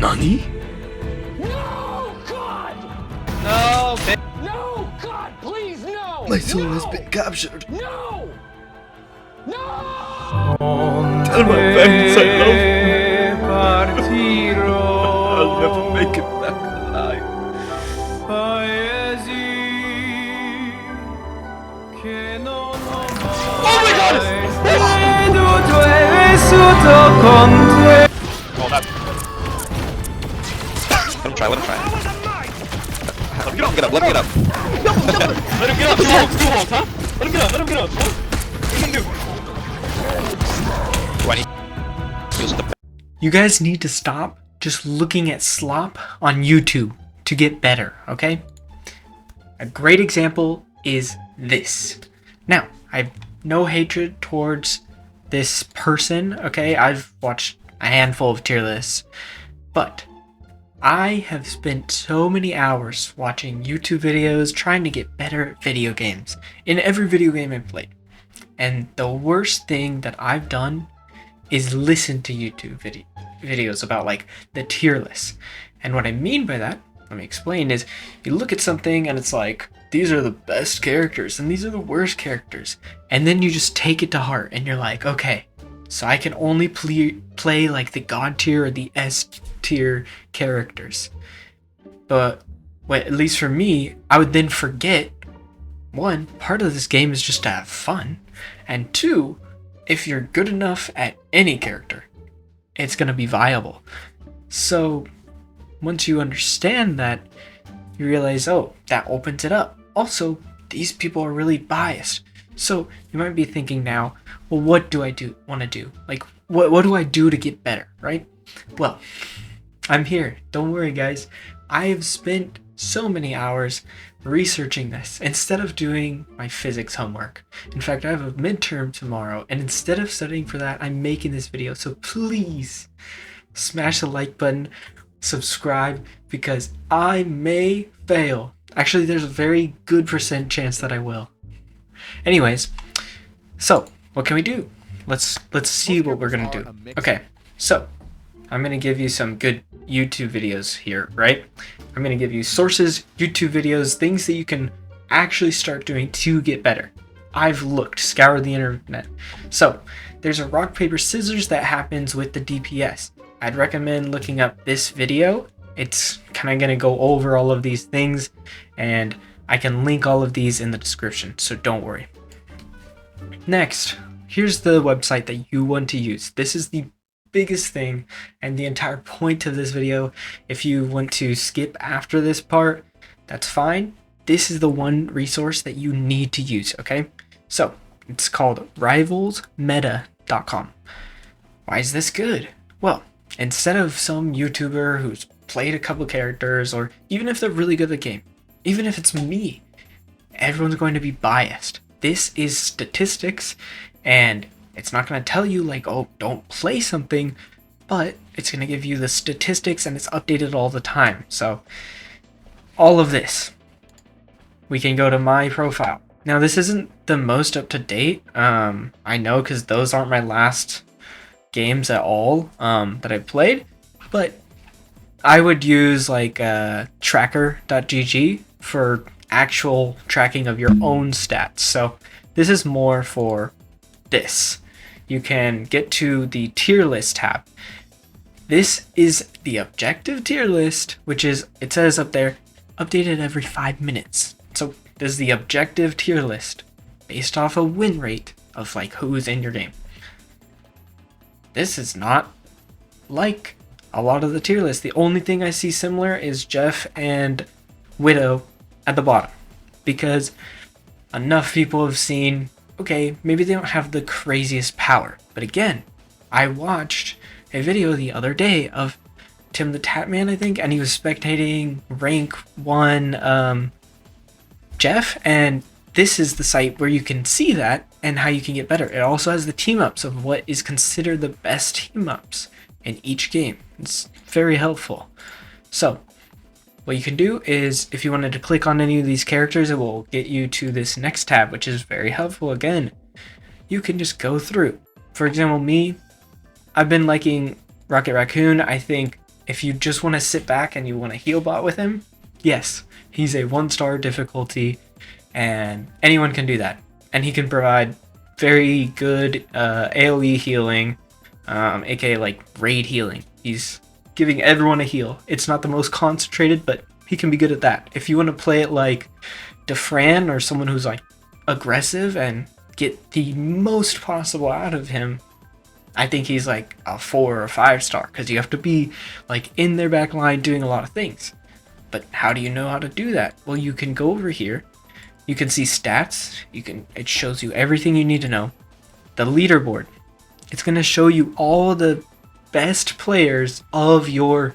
Nani? No, God! No, No, God, please, no! My soul has been captured. No! No! Tell my parents I love them. Te Partirò. I'll never make it back alive. Paesi che non ho Oh my God! veduto e vissuto con te. Oh, that. Let him try, let him try. Let him get up, let him get up. Let him get up, two holds, huh? Let him get up, huh? What are you gonna do? Do I need use the You guys need to stop just looking at slop on YouTube to get better, okay? A great example is this. Now, I have no hatred towards this person, okay? I've watched a handful of tier lists, but I have spent so many hours watching YouTube videos trying to get better at video games in every video game I've played. And the worst thing that I've done is listen to YouTube videos about like the tier list. And what I mean by that, let me explain, is you look at something and it's like, these are the best characters and these are the worst characters. And then you just take it to heart and you're like, okay, so I can only play like the God tier or the S tier characters. But at least for me, I would then forget, one, part of this game is just to have fun. And two, if you're good enough at any character, it's going to be viable. So once you understand that, you realize, oh, that opens it up. Also, these people are really biased. So you might be thinking now, well, what do I want to do? Like, what do I do to get better, right? Well, I'm here. Don't worry, guys. I have spent so many hours researching this instead of doing my physics homework. In fact, I have a midterm tomorrow, and instead of studying for that, I'm making this video. So please smash the like button, subscribe, because I may fail. Actually, there's a very good % chance that I will. Anyways, so what can we do? Let's see what we're gonna do. Okay, so I'm gonna give you some good YouTube videos here, right? I'm gonna give you sources, YouTube videos, things that you can actually start doing to get better. I've scoured the internet. So there's a rock, paper, scissors that happens with the DPS. I'd recommend looking up this video. It's kind of gonna go over all of these things, and I can link all of these in the description, so don't worry. Next, here's the website that you want to use. This is the biggest thing and the entire point of this video. If you want to skip after this part, that's fine. This is the one resource that you need to use, okay? So it's called rivalsmeta.com. Why is this good? Well, instead of some YouTuber who's played a couple characters, or even if they're really good at the game, even if it's me, everyone's going to be biased. This is statistics, and it's not going to tell you like, oh, don't play something, but it's going to give you the statistics and it's updated all the time. So all of this, we can go to my profile. Now, this isn't the most up to date. I know, because those aren't my last games at all that I played, but I would use like tracker.gg for actual tracking of your own stats. So this is more for this. You can get to the tier list tab. This is the objective tier list, which is, it says up there, updated every 5 minutes. So this is the objective tier list based off a win rate of like who's in your game. This is not like a lot of the tier lists. The only thing I see similar is Jeff and Widow at the bottom, because enough people have seen, okay, maybe they don't have the craziest power. But again, I watched a video the other day of Tim the Tatman, I think, and he was spectating rank 1 Jeff, and this is the site where you can see that and how you can get better. It also has the team ups of what is considered the best team ups in each game. It's very helpful. So what you can do is, if you wanted to click on any of these characters, it will get you to this next tab, which is very helpful. Again, you can just go through. For example, me, I've been liking Rocket Raccoon. I think if you just want to sit back and you want to heal bot with him, yes, he's a 1-star difficulty, and anyone can do that. And he can provide very good AoE healing, aka like raid healing. He's giving everyone a heal. It's not the most concentrated, but he can be good at that. If you want to play it like Defran or someone who's like aggressive and get the most possible out of him, I think he's like a 4 or 5-star, because you have to be like in their back line doing a lot of things. But how do you know how to do that? Well, you can go over here. You can see stats. It shows you everything you need to know. The leaderboard. It's going to show you all the best players of your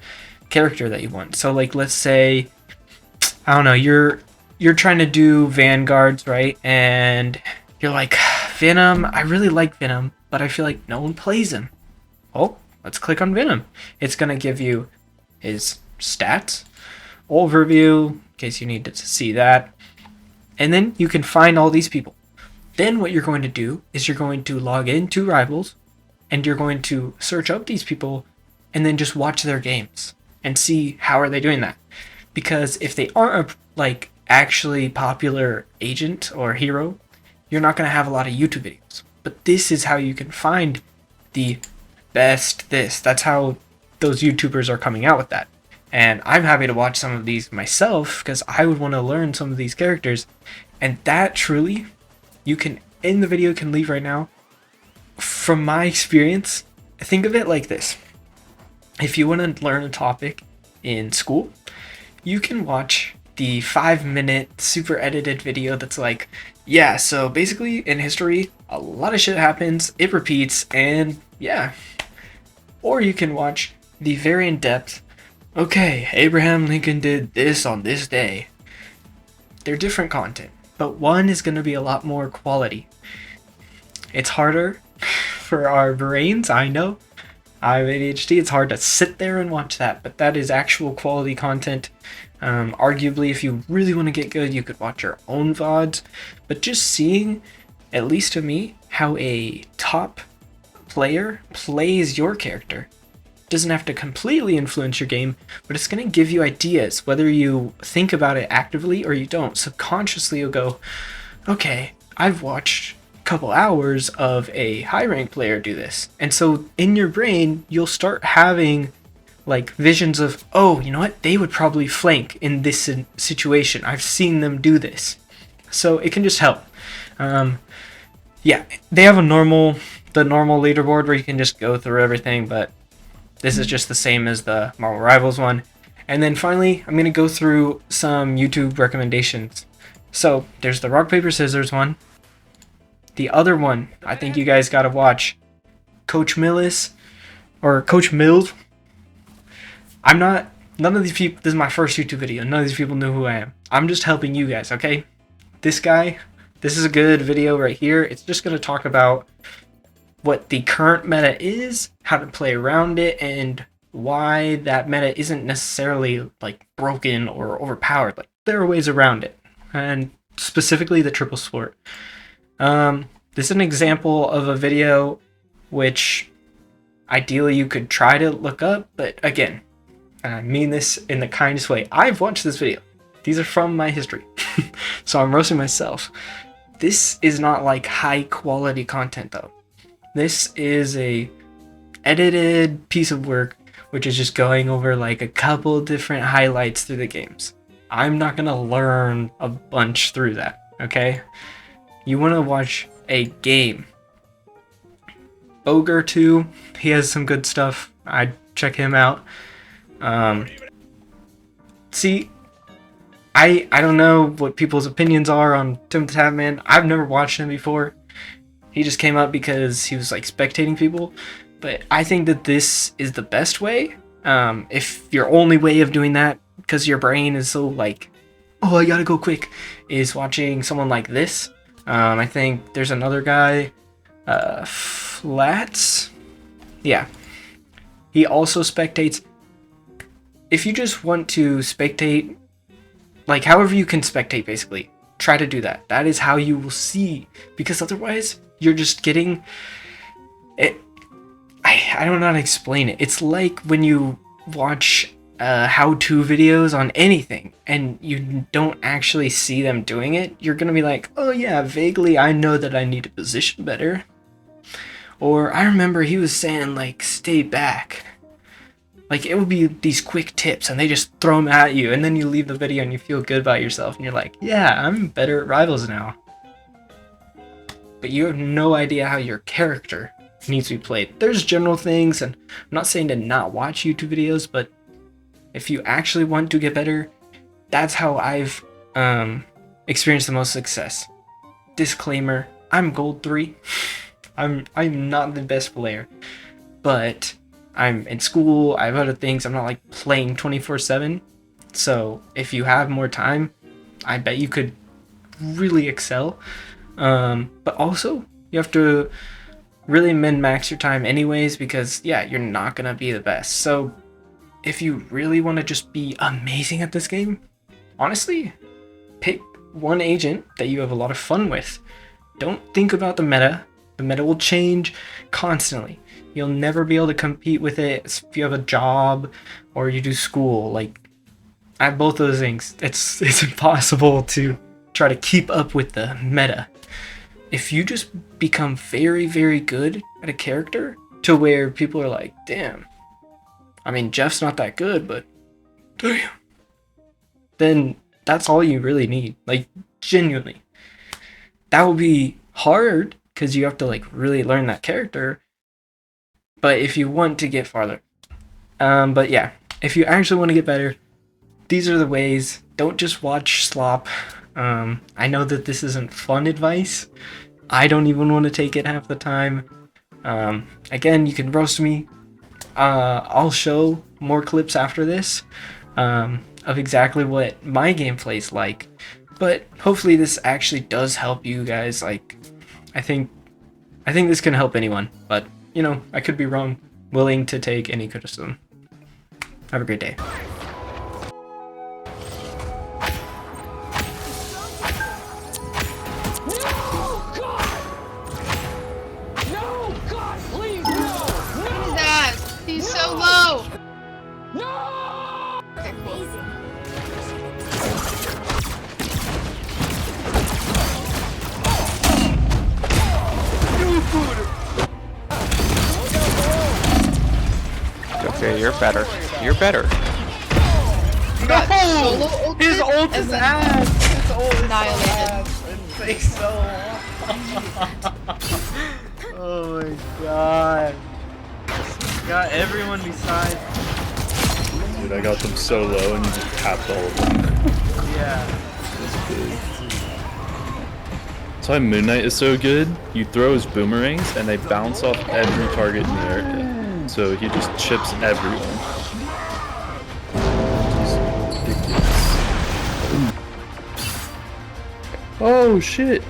character that you want. So like, let's say, I don't know, you're trying to do Vanguards, right? And you're like, Venom, I really like Venom, but I feel like no one plays him. Oh, let's click on Venom. It's going to give you his stats, overview, in case you need to see that. And then you can find all these people. Then what you're going to do is you're going to log into Rivals, and you're going to search up these people and then just watch their games and see how are they doing that. Because if they aren't a like actually popular agent or hero, you're not going to have a lot of YouTube videos. But this is how you can find the best this. That's how those YouTubers are coming out with that. And I'm happy to watch some of these myself because I would want to learn some of these characters. And that truly, you can, in the video, can leave right now. From my experience, think of it like this. If you want to learn a topic in school, you can watch the 5-minute super edited video that's like, yeah, so basically in history, a lot of shit happens, it repeats, and yeah. Or you can watch the very in-depth, okay, Abraham Lincoln did this on this day. They're different content, but one is going to be a lot more quality. It's harder for our brains, I know. I have ADHD, it's hard to sit there and watch that, but that is actual quality content. Arguably, if you really want to get good, you could watch your own VODs, but just seeing, at least to me, how a top player plays your character doesn't have to completely influence your game, but it's going to give you ideas, whether you think about it actively or you don't. Subconsciously, you'll go, okay, I've watched couple hours of a high rank player do this, and so in your brain you'll start having like visions of, oh, you know what, they would probably flank in this situation, I've seen them do this. So it can just help. Yeah, they have the normal leaderboard where you can just go through everything, but this is just the same as the Marvel Rivals one. And then finally, I'm gonna go through some YouTube recommendations. So there's the rock paper scissors one. The other one, I think you guys gotta watch, Coach Millis, or Coach Mills. None of these people, this is my first YouTube video, none of these people know who I am. I'm just helping you guys, okay? This guy, this is a good video right here. It's just gonna talk about what the current meta is, how to play around it, and why that meta isn't necessarily like broken or overpowered. Like, there are ways around it, and specifically the triple sport. This is an example of a video which ideally you could try to look up, but again, I mean this in the kindest way. I've watched this video. These are from my history. So I'm roasting myself. This is not like high quality content though. This is a edited piece of work which is just going over like a couple different highlights through the games. I'm not gonna learn a bunch through that, okay? You want to watch a game. Ogre 2, he has some good stuff. I'd check him out. See, I don't know what people's opinions are on Tim the Tatman. I've never watched him before. He just came up because he was like spectating people. But I think that this is the best way. If your only way of doing that, because your brain is so like, oh, I gotta go quick, is watching someone like this. I think there's another guy, Flats. Yeah. He also spectates. If you just want to spectate, like however you can spectate basically, try to do that. That is how you will see, because otherwise you're just getting it. I don't know how to explain it. It's like when you watch how-to videos on anything and you don't actually see them doing it, you're gonna be like, oh yeah, vaguely I know that I need to position better. Or I remember he was saying like, stay back. Like, it would be these quick tips and they just throw them at you, and then you leave the video and you feel good about yourself and you're like, yeah, I'm better at Rivals now. But you have no idea how your character needs to be played. There's general things, and I'm not saying to not watch YouTube videos, but if you actually want to get better, that's how I've experienced the most success. Disclaimer, I'm Gold 3. I'm not the best player, but I'm in school, I have other things, I'm not like playing 24/7. So if you have more time, I bet you could really excel. But also, you have to really min-max your time anyways, because yeah, you're not gonna be the best. So if you really want to just be amazing at this game, honestly, pick one agent that you have a lot of fun with. Don't think about the meta. The meta will change constantly. You'll never be able to compete with it if you have a job or you do school. Like, I have both of those things. It's impossible to try to keep up with the meta. If you just become very, very good at a character to where people are like, damn, I mean, Jeff's not that good, but damn, then that's all you really need. Like, genuinely. That will be hard because you have to like really learn that character. But if you want to get farther, but yeah, if you actually want to get better, these are the ways. Don't just watch slop. I know that this isn't fun advice. I don't even want to take it half the time. Again, you can roast me. I'll show more clips after this of exactly what my gameplay's like. But hopefully this actually does help you guys. Like, I think this can help anyone. But you know, I could be wrong. Willing to take any criticism. Have a great day. He's so low! No! Okay, cool. Okay, you're better. You're better. Got solo ulted His ult and is then ass! His ult is annihilated. It takes so long. Oh my god. Got everyone besides. Dude, I got them so low and you just tapped all of them. Yeah. That's big. That's why Moon Knight is so good. You throw his boomerangs and they bounce off every target in the area. So he just chips everyone. He's ridiculous. Oh shit!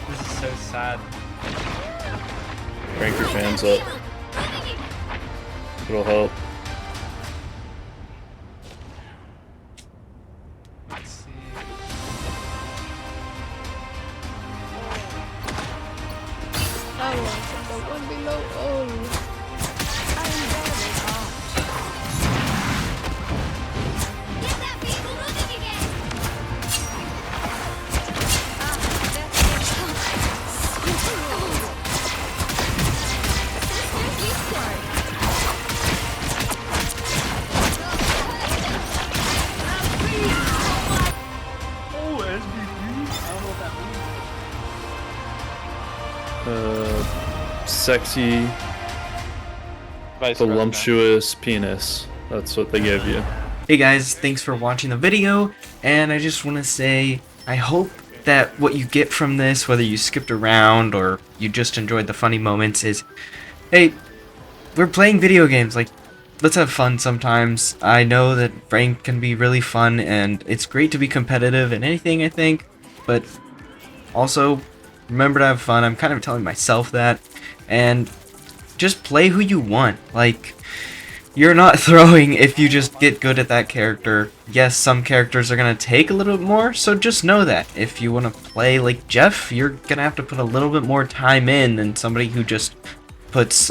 This is so sad. Crank your fans up. It'll help. Let's see. The one below. Oh. Sexy, Vice voluptuous penis. That's what they give you. Hey guys, thanks for watching the video, and I just want to say I hope that what you get from this, whether you skipped around or you just enjoyed the funny moments, is, hey, we're playing video games, like, let's have fun sometimes. I know that rank can be really fun, and it's great to be competitive in anything, I think, but also, remember to have fun. I'm kind of telling myself that, and just play who you want. Like, you're not throwing if you just get good at that character. Yes, some characters are going to take a little bit more, so just know that. If you want to play like Jeff, you're going to have to put a little bit more time in than somebody who just puts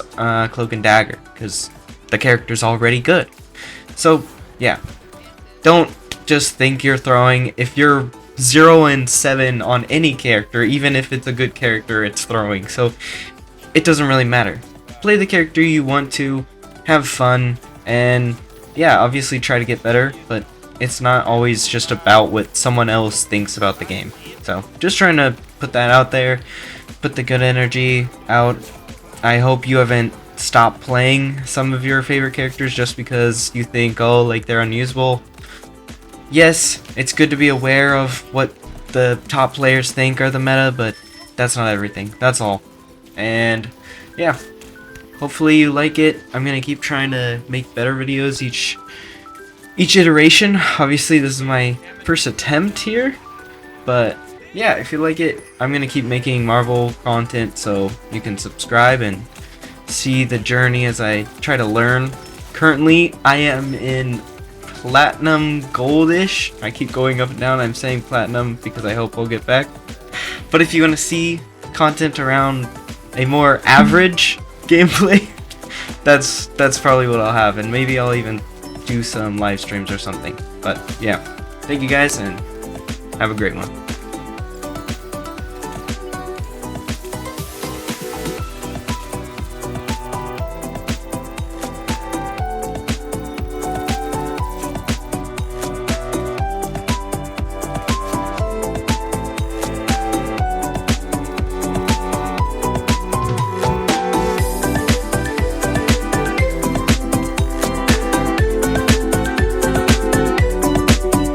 Cloak and Dagger, because the character's already good. So, yeah. Don't just think you're throwing. If you're 0 and 7 on any character, even if it's a good character, it's throwing. So, it doesn't really matter. Play the character you want to, have fun, and yeah, obviously try to get better, but it's not always just about what someone else thinks about the game. So, just trying to put that out there, put the good energy out. I hope you haven't stopped playing some of your favorite characters just because you think, oh, like they're unusable. Yes, it's good to be aware of what the top players think are the meta, but that's not everything. That's all. And yeah, hopefully you like it. I'm gonna keep trying to make better videos each iteration. Obviously, this is my first attempt here, but yeah, if you like it, I'm gonna keep making Marvel content, so you can subscribe and see the journey as I try to learn. Currently, I am in Platinum Goldish. I keep going up and down. I'm saying Platinum because I hope I'll get back. But if you want to see content around a more average gameplay, that's probably what I'll have, and maybe I'll even do some live streams or something. But yeah, thank you guys, and have a great one.